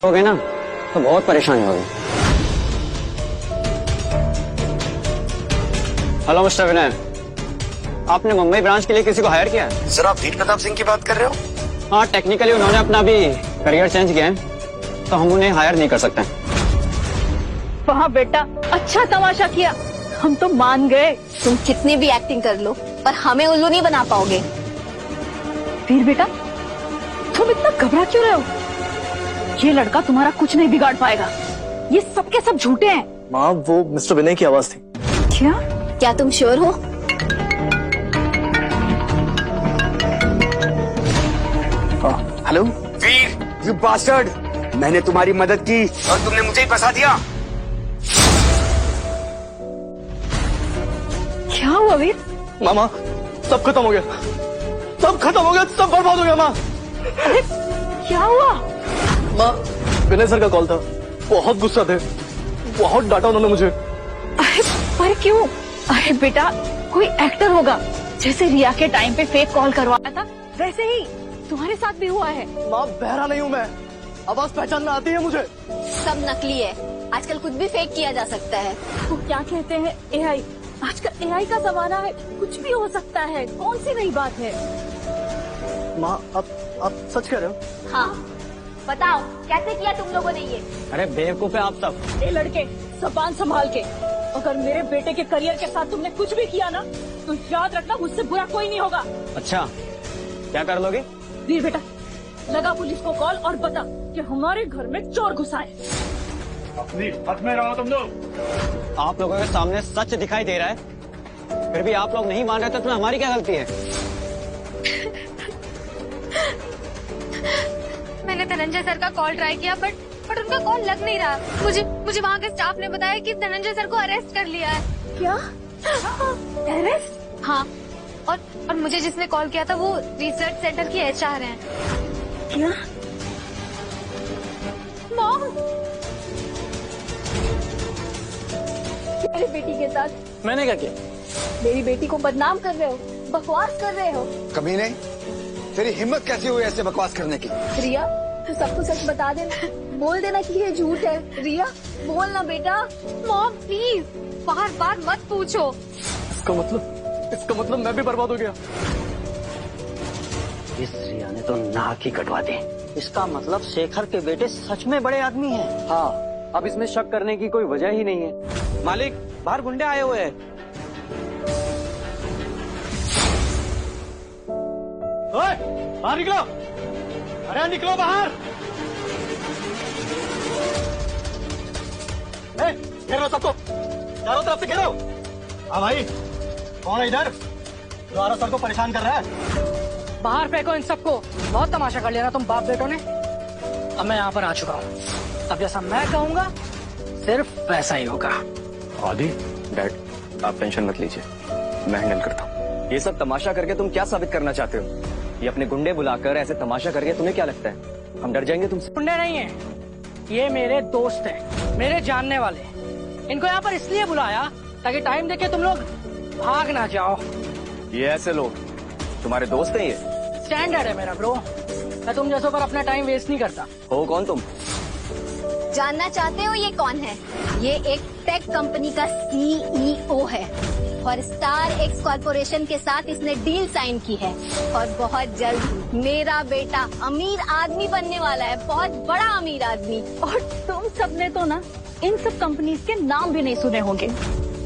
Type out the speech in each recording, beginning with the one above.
हो गए ना तो बहुत परेशानी होगी। हेलो मिस्टर विनय, आपने मुंबई ब्रांच के लिए किसी को हायर किया है? सर, आप वीर प्रताप सिंह की बात कर रहे हो? हाँ, टेक्निकली उन्होंने अपना अभी करियर चेंज किया है, तो हम उन्हें हायर नहीं कर सकते। वाह बेटा, अच्छा तमाशा किया, हम तो मान गए। तुम कितनी भी एक्टिंग कर लो पर हमें उल्लू नहीं बना पाओगे। वीर बेटा, तुम इतना घबरा क्यों रहे हो? ये लड़का तुम्हारा कुछ नहीं बिगाड़ पाएगा, ये सब के सब झूठे हैं। माँ, वो मिस्टर विनय की आवाज थी। क्या तुम श्योर हो? हेलो वीर, यू बास्टर्ड, मैंने तुम्हारी मदद की और तुमने मुझे ही फंसा दिया। क्या हुआ वीर? मामा, सब खत्म हो गया, सब खत्म हो गया, सब बर्बाद हो गया। माँ, अरे क्या हुआ? माँ, विनय सर का कॉल था, बहुत गुस्सा थे, बहुत डांटा उन्होंने मुझे। अरे पर क्यों? अरे बेटा, कोई एक्टर होगा, जैसे रिया के टाइम पे फेक कॉल करवाया था वैसे ही तुम्हारे साथ भी हुआ है। माँ, बहरा नहीं हूँ मैं, आवाज पहचानना आती है मुझे। सब नकली है, आजकल कुछ भी फेक किया जा सकता है। तो क्या कहते हैं एआई? आजकल एआई का जमाना है, कुछ भी हो सकता है, कौन सी नई बात है? माँ, आप सच कह रहे हो? हाँ, बताओ कैसे किया तुम लोगों ने ये? अरे बेवकूफ है आप सब। ए लड़के, जबान संभाल के, अगर मेरे बेटे के करियर के साथ तुमने कुछ भी किया ना तो याद रखना, मुझसे बुरा कोई नहीं होगा। अच्छा, क्या कर लोगे? वीर बेटा, लगा पुलिस को कॉल और बता कि हमारे घर में चोर घुसा है। हक में रहो तुम लोग। आप लोगों के सामने सच दिखाई दे रहा है, फिर भी आप लोग नहीं मान रहे, तो इसमें हमारी क्या गलती है? मैंने धनंजय सर का कॉल ट्राई किया बट उनका कॉल लग नहीं रहा। मुझे वहाँ के स्टाफ ने बताया कि धनंजय सर को अरेस्ट कर लिया है। क्या? अरेस्ट? हाँ, और मुझे जिसने कॉल किया था वो रिसर्च सेंटर की एचआर हैं। क्या? मॉम, मेरी बेटी के साथ मैंने क्या किया? मेरी बेटी को बदनाम कर रहे हो, बकवास कर रहे हो। कमीने, तेरी हिम्मत कैसी हुई ऐसे बकवास करने की? रिया, तू सबको सच बता देना, बोल देना कि ये झूठ है। रिया, बोलना बेटा। मॉम प्लीज, बार बार मत पूछो। इसका मतलब मैं भी बर्बाद हो गया। इस रिया ने तो नाक ही कटवा दी। इसका मतलब शेखर के बेटे सच में बड़े आदमी हैं। हाँ, अब इसमें शक करने की कोई वजह ही नहीं है। मालिक, बाहर गुंडे आए हुए हैं। ओए, बाहर निकलो! अरे निकलो बाहर! घेरो सबको, चारों तरफ से घेरो। हाँ भाई, कौन है इधर? द्वारा सर को परेशान कर रहा है। बाहर फेंको इन सबको, बहुत तमाशा कर लिया ना तुम बाप बेटों ने। अब मैं यहाँ पर आ चुका हूँ, अब जैसा मैं कहूँगा सिर्फ वैसा ही होगा। आदि, डैड, आप टेंशन मत लीजिए, मैं हैंडल करता हूँ। ये सब तमाशा करके तुम क्या साबित करना चाहते हो? ये अपने गुंडे बुलाकर ऐसे तमाशा करके तुम्हें क्या लगता है हम डर जाएंगे तुमसे? गुंडे नहीं है, ये मेरे दोस्त हैं, मेरे जानने वाले। इनको यहाँ पर इसलिए बुलाया ताकि टाइम देके तुम लोग भाग ना जाओ। ये ऐसे लोग तुम्हारे दोस्त हैं? ये स्टैंडर्ड है मेरा ब्रो, मैं तुम जैसों पर अपना टाइम वेस्ट नहीं करता। हो कौन तुम? जानना चाहते हो ये कौन है? ये एक टेक कंपनी का सीईओ है और स्टार एक्स कॉर्पोरेशन के साथ इसने डील साइन की है और बहुत जल्द मेरा बेटा अमीर आदमी बनने वाला है, बहुत बड़ा अमीर आदमी। और तुम सबने तो ना इन सब कंपनीज के नाम भी नहीं सुने होंगे।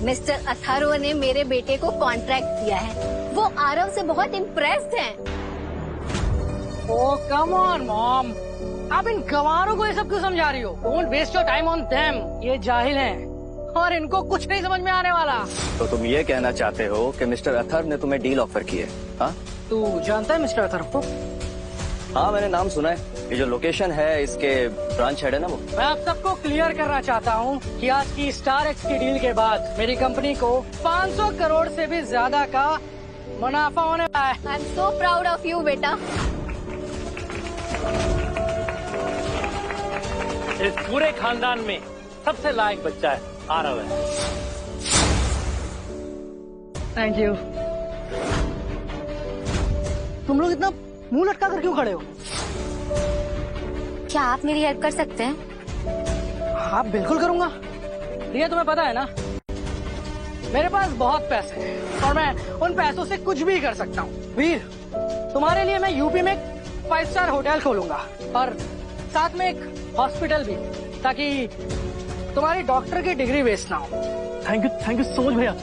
मिस्टर अथर्व ने मेरे बेटे को कॉन्ट्रैक्ट दिया है, वो आरव से बहुत इम्प्रेस्ड हैं। ओह कम ऑन मॉम, आप इन गंवारों को ये सब क्यों समझा रही हो? Don't waste your time on them, ये जाहिल हैं और इनको कुछ नहीं समझ में आने वाला। तो तुम ये कहना चाहते हो कि मिस्टर अथर्व ने तुम्हें डील ऑफर की है? हाँ, तू जानता है मिस्टर अथर्व को? हाँ, मैंने नाम सुना है। ये जो लोकेशन है इसके ब्रांच हेड है ना वो। मैं आप सबको क्लियर करना चाहता हूँ कि आज की स्टार एक्स की डील के बाद मेरी कंपनी को 500 करोड़ से भी ज्यादा का मुनाफा होने वाला है। I am so proud of you बेटा। इस पूरे खानदान में सबसे लायक बच्चा है आरव है। Thank you. तुम लोग इतना मुंह लटका कर क्यों खड़े हो? क्या आप मेरी हेल्प कर सकते हैं? हाँ बिल्कुल करूंगा। रिया तुम्हें पता है ना, मेरे पास बहुत पैसे हैं और मैं उन पैसों से कुछ भी कर सकता हूँ। वीर, तुम्हारे लिए मैं यूपी में एक 5 स्टार होटल खोलूंगा और साथ में एक हॉस्पिटल भी, ताकि तुम्हारी डॉक्टर की डिग्री वेस्ट ना हो। थैंक यू सो मच भैया।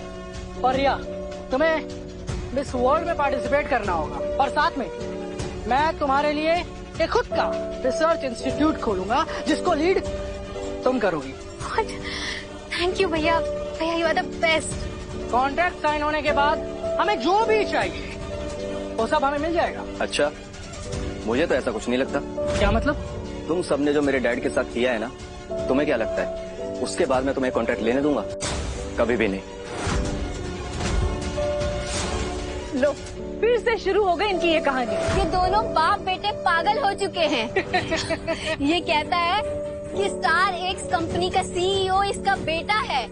और रिया, तुम्हें मिस वर्ल्ड में पार्टिसिपेट करना होगा और साथ में मैं तुम्हारे लिए एक खुद का रिसर्च इंस्टीट्यूट खोलूंगा जिसको लीड तुम करोगी। थैंक यू भैया, भैया you are the best. Contract sign होने के बाद हमें जो भी चाहिए वो सब हमें मिल जाएगा। अच्छा, मुझे तो ऐसा कुछ नहीं लगता। क्या मतलब? तुम सबने जो मेरे डैड के साथ किया है ना, तुम्हें क्या लगता है उसके बाद मैं तुम्हें कॉन्ट्रैक्ट लेने दूंगा? कभी भी नहीं। लो, फिर से शुरू हो गई इनकी ये कहानी। ये दोनों बाप बेटे पागल हो चुके हैं। ये कहता है कि स्टार एक्स कंपनी का सीईओ इसका बेटा है,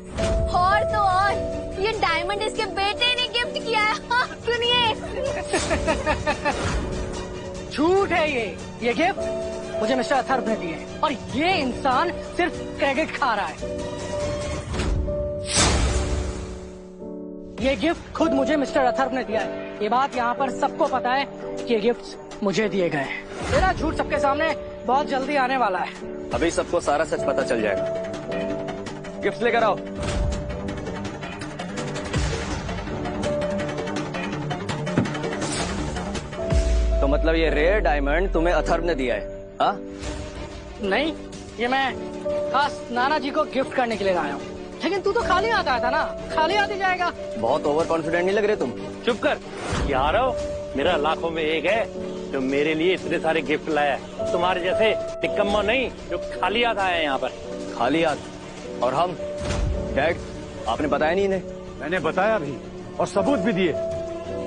और तो और ये डायमंड इसके बेटे ने गिफ्ट किया है। हाँ, सुनिए। झूठ है ये गिफ्ट मुझे मिस्टर अथर्व ने दिए और ये इंसान सिर्फ क्रेडिट खा रहा है। ये गिफ्ट खुद मुझे मिस्टर अथर्व ने दिया है। ये बात यहाँ पर सबको पता है कि ये गिफ्ट मुझे दिए गए हैं। मेरा झूठ सबके सामने बहुत जल्दी आने वाला है। अभी सबको सारा सच पता चल जाएगा। गिफ्ट लेकर आओ। तो मतलब ये रेयर डायमंड तुम्हें अथर्व ने दिया है? हाँ? नहीं, ये मैं खास नाना जी को गिफ्ट करने के लिए लाया हूँ। लेकिन तू तो खाली हाथ आया था ना, खाली हाथ ही जाएगा। बहुत ओवर कॉन्फिडेंट नहीं लग रहे तुम? चुप कर यार, मेरा लाखों में एक है जो मेरे लिए इतने सारे गिफ्ट लाया है। तुम्हारे जैसे निकम्मा नहीं जो खाली हाथ आया है यहाँ पर। खाली हाथ? और हम? डैड, आपने बताया नहीं इन्हें? मैंने बताया भी और सबूत भी दिए,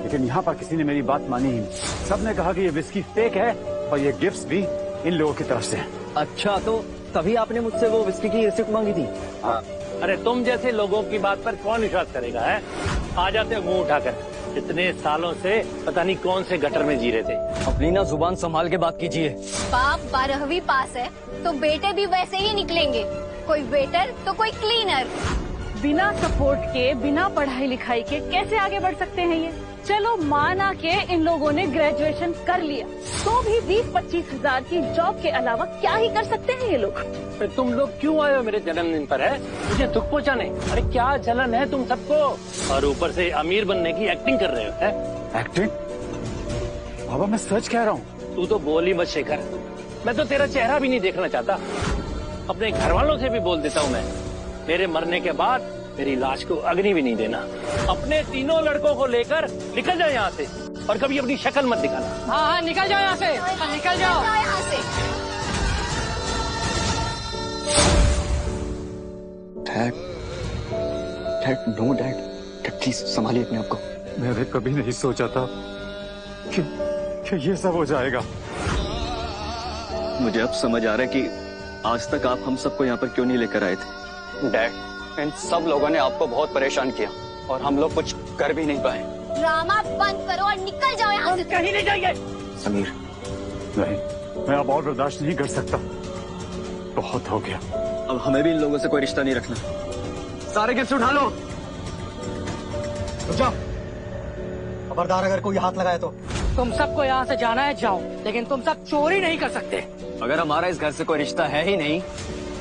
लेकिन यहाँ पर किसी ने मेरी बात मानी ही नहीं। सबने कहा कि ये विस्की फेक है और ये गिफ्ट्स भी इन लोगों की तरफ से हैं। अच्छा, तो तभी आपने मुझसे वो विस्की की रिसिप्ट मांगी थी? हाँ। अरे तुम जैसे लोगों की बात पर कौन विश्वास करेगा है? आ जाते हो मुंह उठाकर। इतने सालों से पता नहीं कौन से गटर में जी रहे थे। अपनी ना जुबान संभाल के बात कीजिए। बाप 12वीं पास है तो बेटे भी वैसे ही निकलेंगे, कोई वेटर तो कोई क्लीनर। बिना सपोर्ट के, बिना पढ़ाई लिखाई के कैसे आगे बढ़ सकते हैं ये? चलो माना के इन लोगों ने ग्रेजुएशन कर लिया, तो भी 20-25 हजार की जॉब के अलावा क्या ही कर सकते हैं ये लोग? तो तुम लोग क्यों आए हो मेरे जन्मदिन पर? है मुझे दुख पहुँचाने? अरे क्या जलन है तुम सबको? और ऊपर से अमीर बनने की एक्टिंग कर रहे हो। है एक्टिंग? बाबा मैं सच कह रहा हूँ। तू तो बोल ही मत शेखर, मैं तो तेरा चेहरा भी नहीं देखना चाहता। अपने घर वालों से भी बोल देता हूँ मैं, मेरे मरने के बाद मेरी लाश को अग्नि भी नहीं देना। अपने तीनों लड़कों को लेकर निकल जाओ यहाँ से और कभी अपनी शक्ल मत दिखाना। हाँ हाँ, निकल जाओ यहाँ से, निकल जाओ यहाँ से। डैड, नो डैड, प्लीज संभालिए अपने आप को। मैंने कभी नहीं सोचा था कि ये सब हो जाएगा। मुझे अब समझ आ रहा है कि आज तक आप हम सबको यहाँ पर क्यों नहीं लेकर आए थे। डैड, इन सब लोगों ने आपको बहुत परेशान किया और हम लोग कुछ कर भी नहीं पाए। ड्रामा बंद करो और निकल जाओ यहाँ से। कहीं नहीं जाइए। समीर, नहीं, मैं अब और बर्दाश्त नहीं कर सकता। बहुत हो गया। अब हमें भी इन लोगों से कोई रिश्ता नहीं रखना। सारे गिफ्ट उठा लो। जाओ, खबरदार अगर कोई हाथ लगाए तो। तुम सबको यहाँ से जाना है जाओ, लेकिन तुम सब चोरी नहीं कर सकते। अगर हमारा इस घर से कोई रिश्ता है ही नहीं,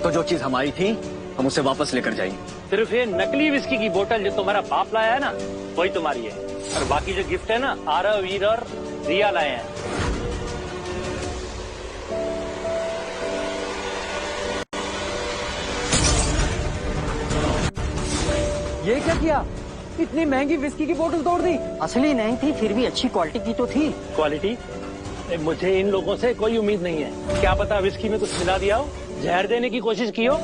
तो जो चीज हमारी थी हम उसे वापस लेकर जाएंगे। सिर्फ ये नकली विस्की की बोतल जो तुम्हारा बाप लाया है ना, वही तुम्हारी है। और बाकी जो गिफ्ट है ना, आरव, वीर और रिया लाए हैं। ये क्या किया? इतनी महंगी विस्की की बोतल तोड़ दी। असली नहीं थी, फिर भी अच्छी क्वालिटी की तो थी। क्वालिटी? मुझे इन लोगों से कोई उम्मीद नहीं है। क्या पता विस्की में कुछ मिला दिया हो, जहर देने की कोशिश की हो।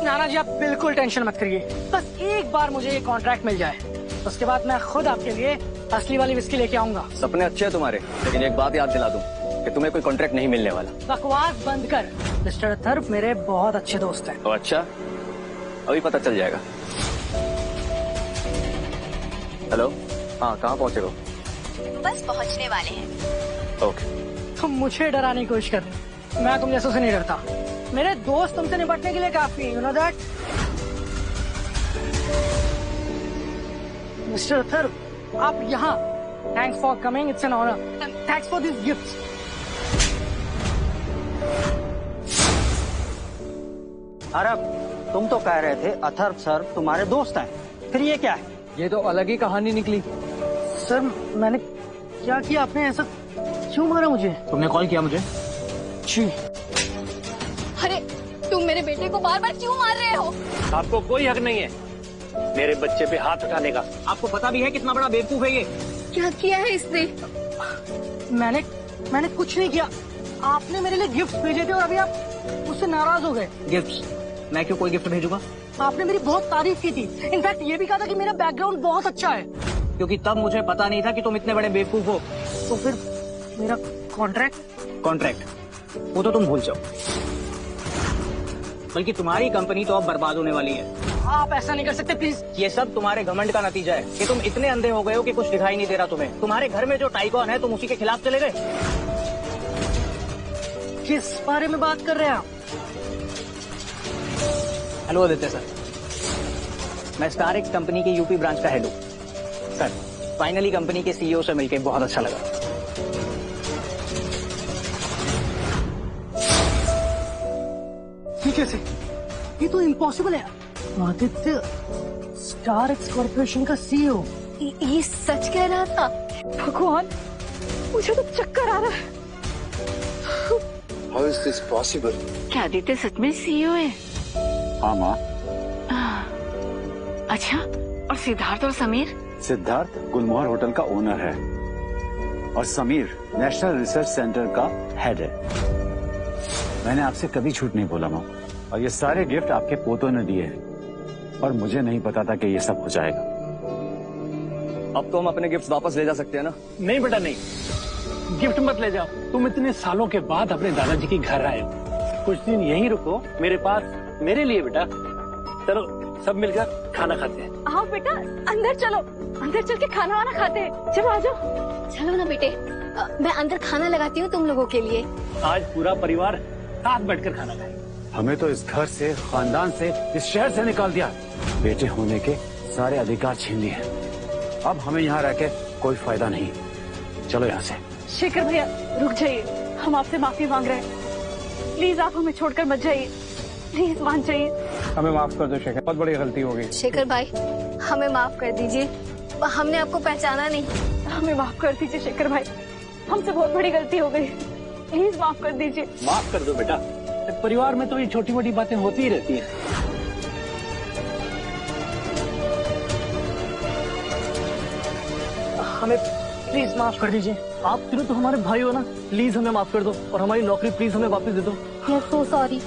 नाना जी आप बिल्कुल टेंशन मत करिए, बस एक बार मुझे ये कॉन्ट्रैक्ट मिल जाए, उसके बाद मैं खुद आपके लिए असली वाली विस्की लेके आऊंगा। सपने अच्छे हैं तुम्हारे, लेकिन एक बात याद दिला दूं कि तुम्हें कोई कॉन्ट्रैक्ट नहीं मिलने वाला। बकवास बंद कर। मिस्टर अथर्व मेरे बहुत अच्छे दोस्त हैं। तो अच्छा, अभी पता चल जाएगा। हेलो, हाँ कहाँ पहुँचे हो? बस पहुँचने वाले हैं। ओके। तुम मुझे डराने की कोशिश कर, मैं तुम जैसों से नहीं डरता। मेरे दोस्त तुमसे निपटने के लिए काफी, you know that. Mister Athar, आप यहाँ। Thanks for coming, it's an honour. Thanks for this gift. अरब, तुम तो कह रहे थे अथर्व सर तुम्हारे दोस्त हैं, फिर ये क्या है? ये तो अलग ही कहानी निकली। सर मैंने क्या किया? आपने ऐसा क्यों मारा मुझे? तुमने कॉल किया मुझे? जी। अरे तुम मेरे बेटे को बार बार क्यों मार रहे हो? आपको कोई हक नहीं है मेरे बच्चे पे हाथ उठाने का। आपको पता भी है कितना बड़ा बेवकूफ है ये? क्या किया है इसने? मैंने कुछ नहीं किया। आपने मेरे लिए गिफ्ट भेजे थे और अभी आप मुझसे नाराज हो गए। गिफ्ट? मैं क्यों कोई गिफ्ट भेजूंगा? आपने मेरी बहुत तारीफ की थी। इनफैक्ट ये भी कहा था कि मेरा बैकग्राउंड बहुत अच्छा है। क्योंकि तब मुझे पता नहीं था कि तुम इतने बड़े बेवकूफ हो। तो फिर मेरा कॉन्ट्रैक्ट? कॉन्ट्रैक्ट वो तो तुम भूल जाओ, बल्कि तुम्हारी कंपनी तो अब बर्बाद होने वाली है। आप ऐसा नहीं कर सकते प्लीज। ये सब तुम्हारे घमंड का नतीजा है कि तुम इतने अंधे हो गए हो कि कुछ दिखाई नहीं दे रहा तुम्हें। तुम्हारे घर में जो टाइकॉन है तुम उसी के खिलाफ चले गए। किस बारे में बात कर रहे हैं आप? हेलो आदित्य सर, मैं स्टार एक्स कंपनी के यूपी ब्रांच का हेड हूँ। सर फाइनली कंपनी के सीईओ से मिलकर बहुत अच्छा लगा। ये कैसे? ये तो इम्पॉसिबल है। आदित्य स्टार एक्स कॉर्पोरेशन का सीईओ? ये सच कह रहा था? भगवान, मुझे तो चक्कर आ रहा है। How is this possible? क्या आदित्य सच में सीईओ है? हाँ माँ। अच्छा, और सिद्धार्थ और समीर? सिद्धार्थ गुलमोहर होटल का ओनर है और समीर नेशनल रिसर्च सेंटर का हेड है। मैंने आपसे कभी झूठ नहीं बोला माँ, और ये सारे गिफ्ट आपके पोतों ने दिए हैं और मुझे नहीं पता था कि ये सब हो जाएगा। अब तो हम अपने गिफ्ट वापस ले जा सकते हैं ना? नहीं बेटा नहीं, गिफ्ट मत ले जाओ। तुम इतने सालों के बाद अपने दादाजी के घर आए हो, कुछ दिन यहीं रुको मेरे पास, मेरे लिए बेटा। चलो सब मिलकर खाना खाते हैं। आओ बेटा, अंदर चलो, अंदर चल के खाना वाना खाते हैं। चलो आ जाओ। चलो ना बेटे, मैं अंदर खाना लगाती हूँ तुम लोगों के लिए। आज पूरा परिवार साथ बैठकर खाना खाए। हमें तो इस घर से, खानदान से, इस शहर से निकाल दिया। बेटे होने के सारे अधिकार छीन लिए। अब हमें यहाँ रह के कोई फायदा नहीं। चलो यहाँ से। शेखर भैया रुक जाइए, हम आपसे माफी मांग रहे हैं। प्लीज आप हमें छोड़कर मत जाइए, प्लीज मान जाइए। हमें माफ कर दो शेखर, बहुत बड़ी गलती हो गई। शेखर भाई हमें माफ कर दीजिए, हमने आपको पहचाना नहीं। हमें माफ कर दीजिए शेखर भाई, हमसे बहुत बड़ी गलती हो गई, प्लीज माफ कर दीजिए। माफ कर दो बेटा, परिवार में तो ये छोटी मोटी बातें होती ही रहती हैं। हमें प्लीज माफ कर दीजिए। आप तीनों तो हमारे भाई हो ना, प्लीज हमें माफ कर दो और हमारी नौकरी प्लीज हमें वापस दे दो। मैं सो सॉरी,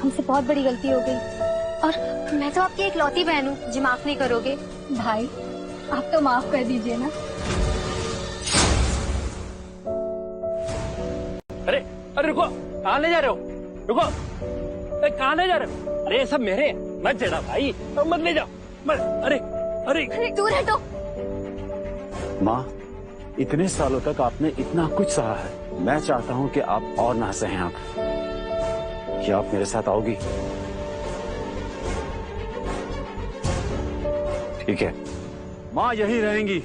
हमसे बहुत बड़ी गलती हो गई और मैं तो आपकी एक लौती बहन हूँ जी, माफ नहीं करोगे। भाई आप तो माफ कर दीजिए ना। अरे अरे रुको, कहाँ ले जा रहे हो? रुको, कहाँ ले जा रहे हो? अरे ये सब मेरे, मत छेड़ा भाई, मत ले जाओ मत। अरे अरे अरे दूर हटो। माँ, इतने सालों तक आपने इतना कुछ सहा है, मैं चाहता हूँ कि आप और ना सहें। आप क्या आप मेरे साथ आओगी? ठीक है, माँ यही रहेंगी,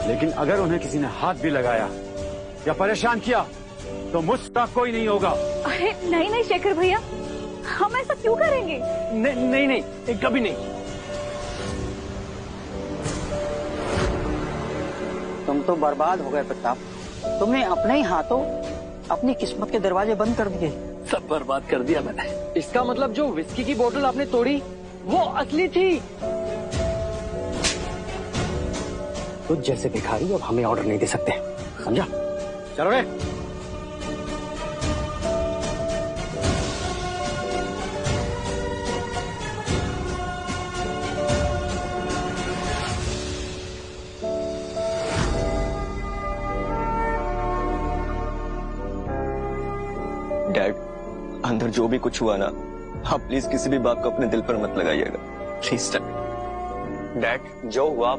लेकिन अगर उन्हें किसी ने हाथ भी लगाया या परेशान किया तो मुझसे कोई नहीं होगा। अरे नहीं नहीं शेखर भैया, हम ऐसा क्यों करेंगे? नहीं नहीं, कभी नहीं। तुम तो बर्बाद हो गए प्रताप, तुमने अपने ही हाथों अपनी किस्मत के दरवाजे बंद कर दिए। सब बर्बाद कर दिया मैंने। इसका मतलब जो विस्की की बोतल आपने तोड़ी वो असली थी? तो जैसे भिखारी अब हमें ऑर्डर नहीं दे सकते, समझा? चलो रे। डैड, अंदर जो भी कुछ हुआ ना, आप प्लीज किसी भी बात को अपने दिल पर मत लगाइएगा, प्लीज डैड। डैड, जो हुआ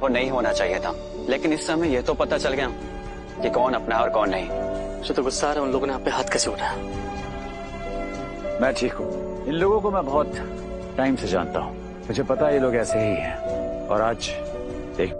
वो नहीं होना चाहिए था, लेकिन इस समय ये तो पता चल गया कि कौन अपना और कौन नहीं। मुझे तो गुस्सा आ रहा है, उन लोगों ने आप पे हाथ कैसे उठाया? मैं ठीक हूँ। इन लोगों को मैं बहुत टाइम से जानता हूँ। मुझे पता है ये लोग ऐसे ही हैं और आज